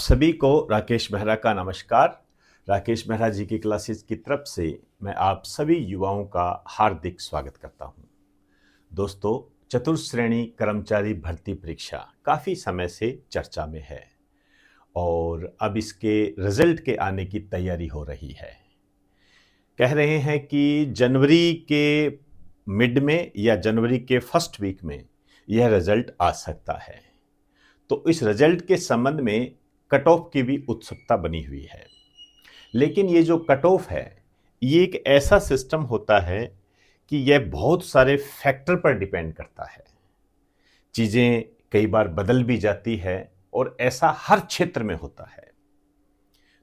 सभी को राकेश मेहरा का नमस्कार। राकेश मेहरा जी की क्लासेस की तरफ से मैं आप सभी युवाओं का हार्दिक स्वागत करता हूं। दोस्तों, चतुर्थ श्रेणी कर्मचारी भर्ती परीक्षा काफ़ी समय से चर्चा में है और अब इसके रिजल्ट के आने की तैयारी हो रही है। कह रहे हैं कि जनवरी के मिड में या जनवरी के फर्स्ट वीक में यह रिजल्ट आ सकता है। तो इस रिजल्ट के संबंध में कट ऑफ की भी उत्सुकता बनी हुई है। लेकिन ये जो कट ऑफ है, ये एक ऐसा सिस्टम होता है कि यह बहुत सारे फैक्टर पर डिपेंड करता है। चीज़ें कई बार बदल भी जाती है और ऐसा हर क्षेत्र में होता है।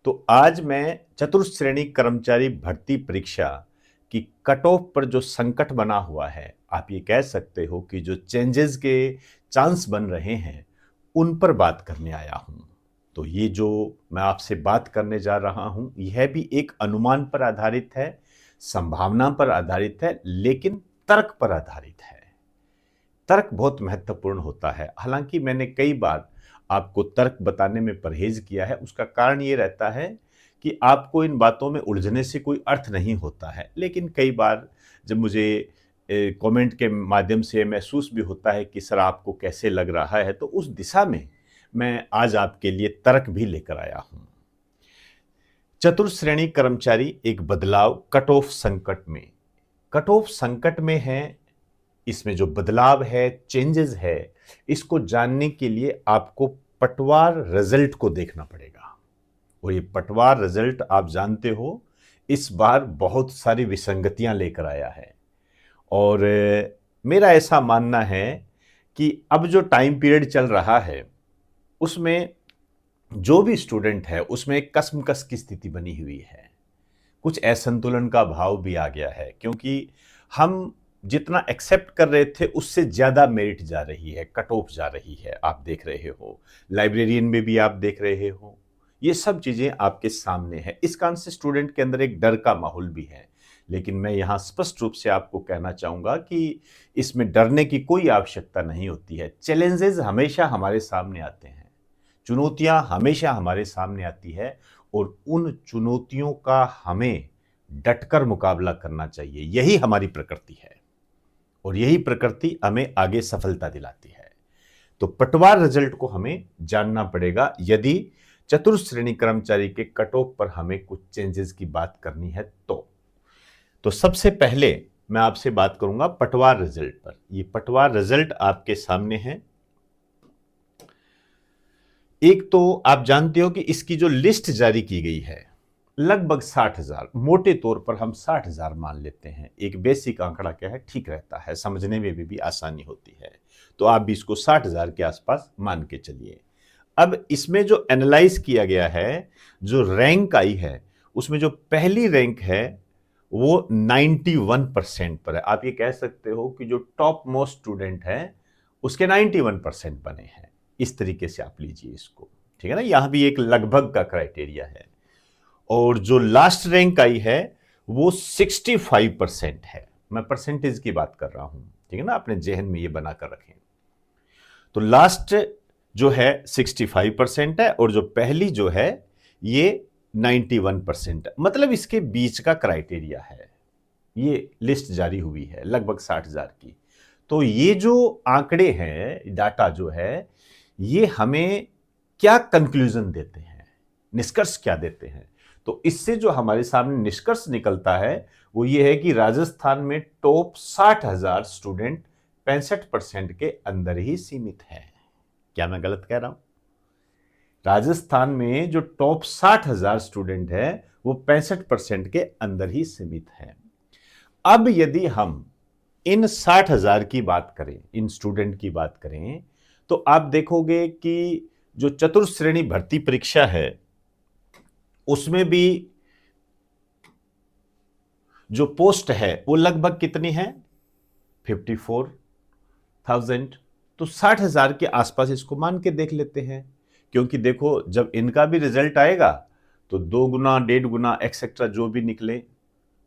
तो आज मैं चतुर्थ श्रेणी कर्मचारी भर्ती परीक्षा की कट ऑफ पर जो संकट बना हुआ है, आप ये कह सकते हो कि जो चेंजेस के चांस बन रहे हैं, उन पर बात करने आया हूं। तो ये जो मैं आपसे बात करने जा रहा हूं, यह भी एक अनुमान पर आधारित है, संभावना पर आधारित है, लेकिन तर्क पर आधारित है। तर्क बहुत महत्वपूर्ण होता है। हालांकि मैंने कई बार आपको तर्क बताने में परहेज किया है। उसका कारण ये रहता है कि आपको इन बातों में उलझने से कोई अर्थ नहीं होता है। लेकिन कई बार जब मुझे कमेंट के माध्यम से महसूस भी होता है कि सर आपको कैसे लग रहा है, तो उस दिशा में मैं आज आपके लिए तर्क भी लेकर आया हूं। चतुर्थ श्रेणी कर्मचारी एक बदलाव कट ऑफ संकट में, कट ऑफ संकट में है। इसमें जो बदलाव है, चेंजेस है, इसको जानने के लिए आपको पटवार रिजल्ट को देखना पड़ेगा। और ये पटवार रिजल्ट आप जानते हो, इस बार बहुत सारी विसंगतियां लेकर आया है। और मेरा ऐसा मानना है कि अब जो टाइम पीरियड चल रहा है, उसमें जो भी स्टूडेंट है, उसमें एक कसमकस की स्थिति बनी हुई है। कुछ असंतुलन का भाव भी आ गया है, क्योंकि हम जितना एक्सेप्ट कर रहे थे उससे ज्यादा मेरिट जा रही है, कट ऑफ जा रही है। आप देख रहे हो, लाइब्रेरियन में भी आप देख रहे हो, ये सब चीजें आपके सामने है। इस कारण से स्टूडेंट के अंदर एक डर का माहौल भी है। लेकिन मैं यहां स्पष्ट रूप से आपको कहना चाहूंगा कि इसमें डरने की कोई आवश्यकता नहीं होती है। चैलेंजेस हमेशा हमारे सामने आते हैं, चुनौतियां हमेशा हमारे सामने आती है, और उन चुनौतियों का हमें डटकर मुकाबला करना चाहिए। यही हमारी प्रकृति है और यही प्रकृति हमें आगे सफलता दिलाती है। तो पटवार रिजल्ट को हमें जानना पड़ेगा यदि चतुर्थ श्रेणी कर्मचारी के कट ऑफ पर हमें कुछ चेंजेस की बात करनी है। तो सबसे पहले मैं आपसे बात करूंगा पटवार रिजल्ट पर। ये पटवार रिजल्ट आपके सामने है। एक तो आप जानते हो कि इसकी जो लिस्ट जारी की गई है, लगभग 60,000, मोटे तौर पर हम 60,000 मान लेते हैं। एक बेसिक आंकड़ा क्या है, ठीक रहता है, समझने में भी आसानी होती है। तो आप भी इसको 60,000 के आसपास मान के चलिए। अब इसमें जो एनालाइज किया गया है, जो रैंक आई है, उसमें जो पहली रैंक है वो 91% पर है। आप ये कह सकते हो कि जो टॉप मोस्ट स्टूडेंट है उसके 91% बने हैं। इस तरीके से आप लीजिए इसको, ठीक है ना। यहां भी एक लगभग का क्राइटेरिया है। और जो लास्ट रैंक आई है वो 65% है। मैं परसेंटेज की बात कर रहा हूं, ठीक है ना, अपने जहन में ये बनाकर रखें। तो लास्ट जो है 65% है और जो पहली जो है ये 91% है। मतलब इसके बीच का क्राइटेरिया है। ये लिस्ट जारी हुई है लगभग 60,000 की। तो ये जो आंकड़े हैं, डाटा जो है, ये हमें क्या कंक्लूजन देते हैं, निष्कर्ष क्या देते हैं। तो इससे जो हमारे सामने निष्कर्ष निकलता है वो ये है कि राजस्थान में टॉप 60,000 स्टूडेंट 65% के अंदर ही सीमित है। क्या मैं गलत कह रहा हूं? राजस्थान में जो टॉप 60,000 स्टूडेंट है वो 65% के अंदर ही सीमित है। अब यदि हम इन 60,000 की बात करें, इन स्टूडेंट की बात करें, तो आप देखोगे कि जो चतुर्थ श्रेणी भर्ती परीक्षा है उसमें भी जो पोस्ट है वो लगभग कितनी है, 54,000। तो 60,000 के आसपास इसको मान के देख लेते हैं। क्योंकि देखो, जब इनका भी रिजल्ट आएगा तो 2 गुना 1.5 गुना एक्सेट्रा जो भी निकले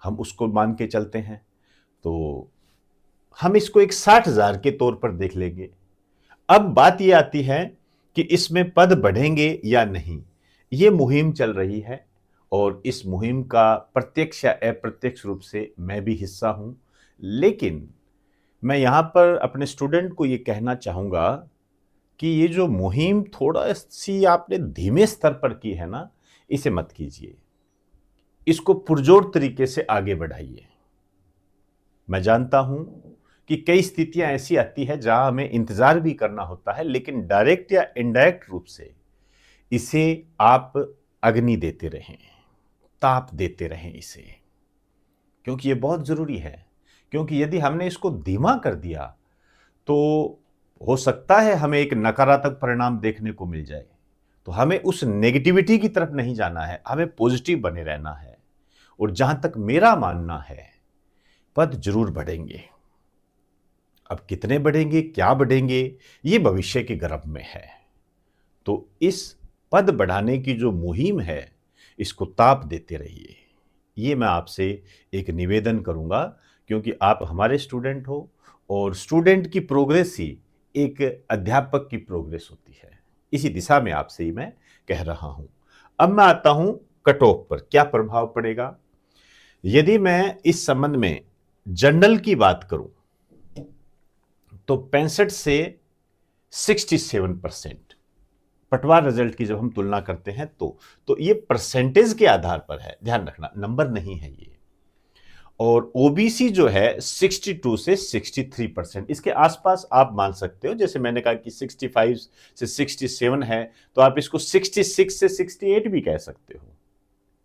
हम उसको मान के चलते हैं। तो हम इसको एक 60,000 के तौर पर देख लेंगे। अब बात यह आती है कि इसमें पद बढ़ेंगे या नहीं। ये मुहिम चल रही है और इस मुहिम का प्रत्यक्ष या अप्रत्यक्ष रूप से मैं भी हिस्सा हूं। लेकिन मैं यहाँ पर अपने स्टूडेंट को ये कहना चाहूँगा कि ये जो मुहिम थोड़ा-सी आपने धीमे स्तर पर की है ना, इसे मत कीजिए। इसको पुरजोर तरीके से आगे बढ़ाइए। मैं जानता हूँ कि कई स्थितियाँ ऐसी आती हैं जहाँ हमें इंतज़ार भी करना होता है, लेकिन डायरेक्ट या इनडायरेक्ट रूप से इसे आप अग्नि देते रहें, ताप देते रहें इसे, क्योंकि ये बहुत ज़रूरी है। क्योंकि यदि हमने इसको धीमा कर दिया, तो हो सकता है हमें एक नकारात्मक परिणाम देखने को मिल जाए। तो हमें उस नेगेटिविटी की तरफ नहीं जाना है, हमें पॉजिटिव बने रहना है। और जहां तक मेरा मानना है, पद जरूर बढ़ेंगे। अब कितने बढ़ेंगे, क्या बढ़ेंगे, ये भविष्य के गर्भ में है। तो इस पद बढ़ाने की जो मुहिम है, इसको ताप देते रहिए। ये मैं आपसे एक निवेदन करूंगा, क्योंकि आप हमारे स्टूडेंट हो और स्टूडेंट की प्रोग्रेस ही एक अध्यापक की प्रोग्रेस होती है। इसी दिशा में आपसे ही मैं कह रहा हूं। अब मैं आता हूं कट ऑफ पर क्या प्रभाव पड़ेगा। यदि मैं इस संबंध में जनरल की बात करूं तो 65 से 67% पटवार रिजल्ट की जब हम तुलना करते हैं तो ये परसेंटेज के आधार पर है, ध्यान रखना, नंबर नहीं है ये। और ओबीसी जो है 62 से 63%, इसके आसपास आप मान सकते हो। जैसे मैंने कहा कि 65 से 67 है, तो आप इसको 66 से 68 भी कह सकते हो।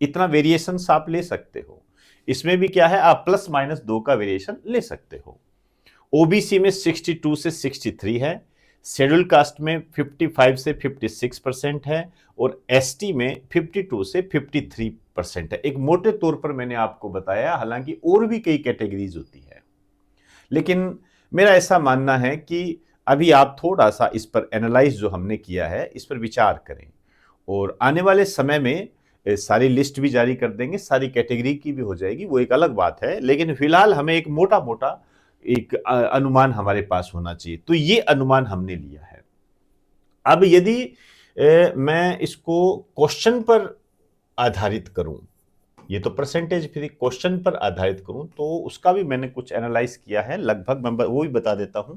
इतना वेरिएशन आप ले सकते हो। इसमें भी क्या है, आप प्लस माइनस 2 का वेरिएशन ले सकते हो। ओबीसी में 62 से 63 है, शेड्यूल कास्ट में 55 से 56% है और एसटी में 52 से 53% है। एक मोटे तौर पर मैंने आपको बताया, हालांकि और भी कई कैटेगरीज होती है। लेकिन मेरा ऐसा मानना है कि अभी आप थोड़ा सा इस पर एनालाइज जो हमने किया है, इस पर विचार करें और आने वाले समय में सारी लिस्ट भी जारी कर देंगे, सारी कैटेगरी की भी हो जाएगी, वो एक अलग बात है। लेकिन फिलहाल हमें एक मोटा मोटा एक अनुमान हमारे पास होना चाहिए। तो ये अनुमान हमने लिया है। अब यदि मैं इसको क्वेश्चन पर आधारित करूं, ये तो परसेंटेज, फिर क्वेश्चन पर आधारित करूं तो उसका भी मैंने कुछ एनालाइज किया है। लगभग मैं वो भी बता देता हूं।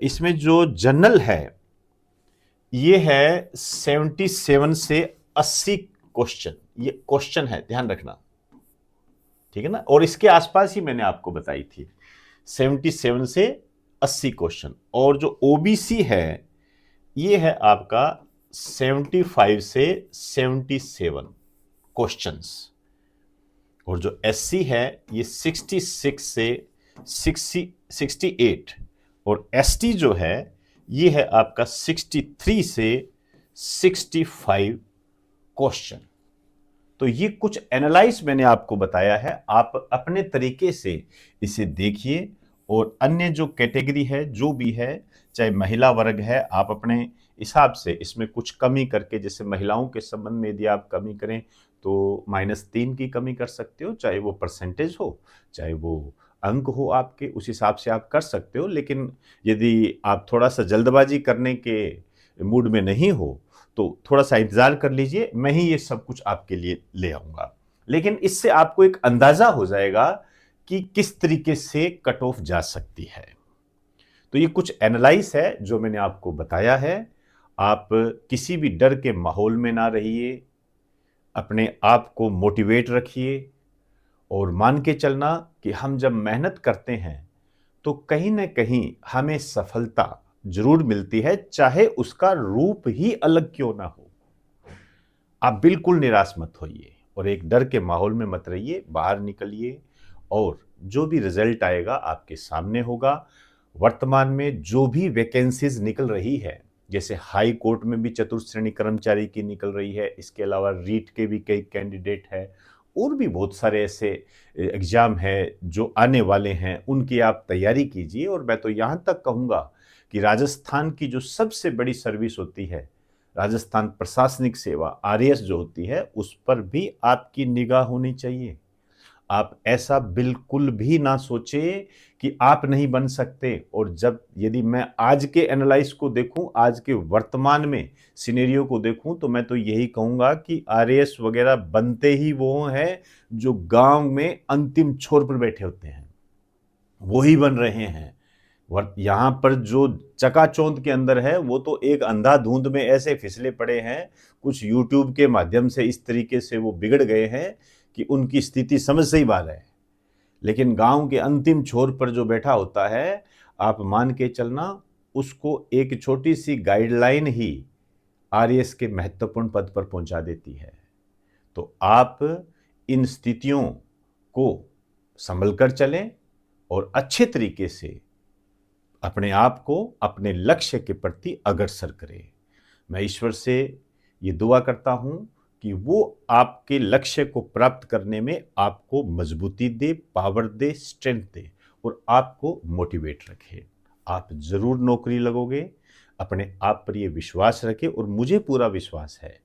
इसमें जो जनरल है ये है 77 से 80 क्वेश्चन, ये क्वेश्चन है, ध्यान रखना, ठीक है ना। और इसके आसपास ही मैंने आपको बताई थी 77 से 80 क्वेश्चन। और जो ओबीसी है ये है आपका 75 से 77 क्वेश्चंस। और जो एससी है ये 66 से 68 और एसटी जो है ये है आपका 63 से 65 क्वेश्चन। तो ये कुछ एनालाइज मैंने आपको बताया है, आप अपने तरीके से इसे देखिए। और अन्य जो कैटेगरी है, जो भी है, चाहे महिला वर्ग है, आप अपने हिसाब से इसमें कुछ कमी करके, जैसे महिलाओं के संबंध में यदि आप कमी करें तो -3 की कमी कर सकते हो, चाहे वो परसेंटेज हो, चाहे वो अंक हो आपके, उस हिसाब से आप कर सकते हो। लेकिन यदि आप थोड़ा सा जल्दबाजी करने के मूड में नहीं हो तो थोड़ा सा इंतजार कर लीजिए, मैं ही ये सब कुछ आपके लिए ले आऊंगा। लेकिन इससे आपको एक अंदाजा हो जाएगा कि किस तरीके से कट ऑफ जा सकती है। तो ये कुछ एनालाइज है जो मैंने आपको बताया है। आप किसी भी डर के माहौल में ना रहिए, अपने आप को मोटिवेट रखिए और मान के चलना कि हम जब मेहनत करते हैं तो कहीं ना कहीं हमें सफलता जरूर मिलती है, चाहे उसका रूप ही अलग क्यों ना हो। आप बिल्कुल निराश मत होइए और एक डर के माहौल में मत रहिए, बाहर निकलिए और जो भी रिजल्ट आएगा आपके सामने होगा। वर्तमान में जो भी वैकेंसीज निकल रही है, जैसे हाई कोर्ट में भी चतुर्थ श्रेणी कर्मचारी की निकल रही है, इसके अलावा रीट के भी कई कैंडिडेट हैं और भी बहुत सारे ऐसे एग्जाम है जो आने वाले हैं, उनकी आप तैयारी कीजिए। और मैं तो यहाँ तक कहूँगा कि राजस्थान की जो सबसे बड़ी सर्विस होती है, राजस्थान प्रशासनिक सेवा, आरएएस जो होती है, उस पर भी आपकी निगाह होनी चाहिए। आप ऐसा बिल्कुल भी ना सोचें कि आप नहीं बन सकते। और यदि मैं आज के एनालाइज को देखूं, आज के वर्तमान में सिनेरियो को देखूं, तो मैं तो यही कहूंगा कि आरएएस वगैरह बनते ही वो हैं जो गांव में अंतिम छोर पर बैठे होते हैं, वो ही बन रहे हैं। यहाँ पर जो चकाचौंध के अंदर है वो तो एक अंधाधुंध में ऐसे फिसले पड़े हैं, कुछ यूट्यूब के माध्यम से इस तरीके से वो बिगड़ गए हैं कि उनकी स्थिति समझ से ही बाहर है। लेकिन गांव के अंतिम छोर पर जो बैठा होता है, आप मान के चलना, उसको एक छोटी सी गाइडलाइन ही आरएएस के महत्वपूर्ण पद पर पहुंचा देती है। तो आप इन स्थितियों को संभल कर चलें और अच्छे तरीके से अपने आप को अपने लक्ष्य के प्रति अग्रसर करें। मैं ईश्वर से ये दुआ करता हूं कि वो आपके लक्ष्य को प्राप्त करने में आपको मजबूती दे, पावर दे, स्ट्रेंथ दे और आपको मोटिवेट रखे। आप जरूर नौकरी लगोगे। अपने आप पर ये विश्वास रखें और मुझे पूरा विश्वास है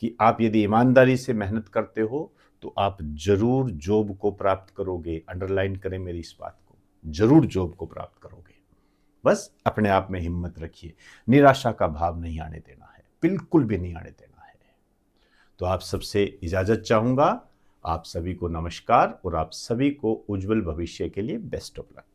कि आप यदि ईमानदारी से मेहनत करते हो तो आप जरूर जॉब को प्राप्त करोगे। अंडरलाइन करें मेरी इस बात को, जरूर जॉब को प्राप्त करोगे। बस अपने आप में हिम्मत रखिए, निराशा का भाव नहीं आने देना है, बिल्कुल भी नहीं आने देना है। तो आप सबसे इजाजत चाहूंगा। आप सभी को नमस्कार और आप सभी को उज्जवल भविष्य के लिए बेस्ट ऑफ लक।